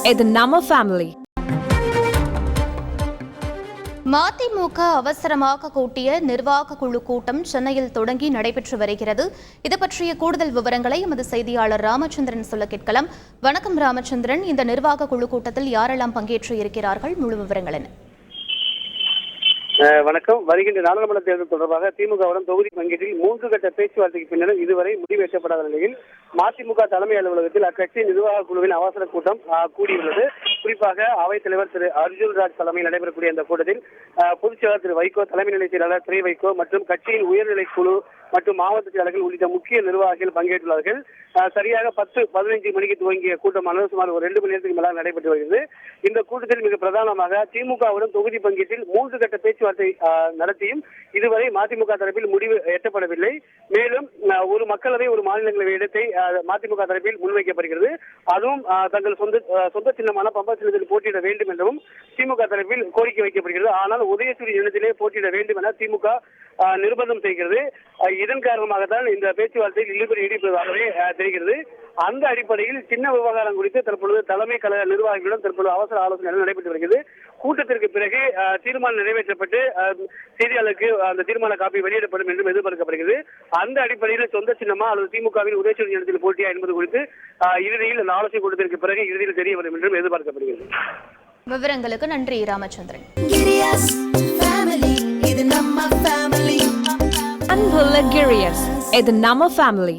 இது நம்ம ஃபேமிலி. மதிமுக அவசரமாக கூட்டிய நிர்வாக குழு கூட்டம் சென்னையில் தொடங்கி நடைபெற்று வருகிறது. இது பற்றிய கூடுதல் விவரங்களை எமது செய்தியாளர் ராமச்சந்திரன் சொல்ல கேட்கலாம். வணக்கம் ராமச்சந்திரன், இந்த நிர்வாக குழு கூட்டத்தில் யாரெல்லாம் பங்கேற்று இருக்கிறார்கள்? முழு விவரங்கள் என்ன? வணக்கம். வருகின்ற நாடாளுமன்ற தேர்தல் தொடர்பாக திமுகவுடன் தொகுதி பங்கீட்டில் 3 கட்ட பேச்சுவார்த்தைக்கு பின்னர் இதுவரை முடிவு எட்டப்படாத நிலையில் மதிமுக தலைமை அலுவலகத்தில் அக்கட்சி நிர்வாக குழுவின் அவசர கூட்டம் கூடியுள்ளது. குறிப்பாக அவைத் தலைவர் திரு அர்ஜுன்ராஜ் தலைமையில் நடைபெறக்கூடிய இந்த கூட்டத்தில் பொதுச் செயலாளர் திரு வைகோ, தலைமை நிலை செயலாளர் திரு வைகோ மற்றும் கட்சியின் உயர்நிலை குழு மற்றும் மாவட்ட செயலாளர்கள் உள்ளிட்ட முக்கிய நிர்வாகிகள் பங்கேற்றுள்ளார்கள். சரியாக 10-15 மணிக்கு துவங்கிய கூட்டமானது சுமார் ஒரு 2 மணி நேரத்துக்கு மேலாக நடைபெற்று வருகிறது. இந்த கூட்டத்தில் மிக பிரதானமாக திமுகவுடன் தொகுதி பங்கீட்டில் 3 கட்ட பேச்சுவார்த்தை நடத்தியும் இதுவரை மதிமுக தரப்பில் முடிவு எட்டப்படவில்லை. மேலும் ஒரு மக்களவை ஒரு மாநிலங்களவை இடத்தை மதிமுக தரப்பில் முன்வைக்கப்படுகிறது. அதுவும் தங்கள் சொந்த சின்னமான பம்பா சின்னத்தில் போட்டியிட வேண்டும் என்றும் திமுக தரப்பில் கோரிக்கை வைக்கப்படுகிறது. ஆனால் உதயசூரி சின்னத்திலே போட்டியிட வேண்டும் என திமுக நிர்பந்தம் செய்கிறது. இதன் காரணமாகத்தான் இந்த பேச்சுவார்த்தையில் இழுபறி நீடிப்பதாகவே தெரிகிறது. அந்த அடிப்படையில் சின்ன விவகாரம் குறித்து தற்பொழுது தலைமை கழக நிர்வாகிகளுடன் தற்பொழுது அவசர ஆலோசனை நடைபெற்று வருகிறது. கூட்டத்திற்கு பிறகு தீர்மானம் நிறைவேற்றப்பட்டு செய்தியாளருக்கு அந்த தீர்மான காப்பி வெளியிடப்படும் என்றும் எதிர்பார்க்கப்படுகிறது. அந்த அடிப்படையில் சொந்த சின்னமா அல்லது திமுகவின் உதயசூரி சின்னத்தில் போட்டியா என்பது குறித்து இறுதியில் அந்த ஆலோசனை கூட்டத்திற்கு பிறகு இறுதியில் தெரிய வரும் என்றும் எதிர்பார்க்கப்படுகிறது. விவரங்களுக்கு நன்றி ராமச்சந்திரன். அன்புள்ள கிரியஸ், இது நம்ம ஃபேமிலி.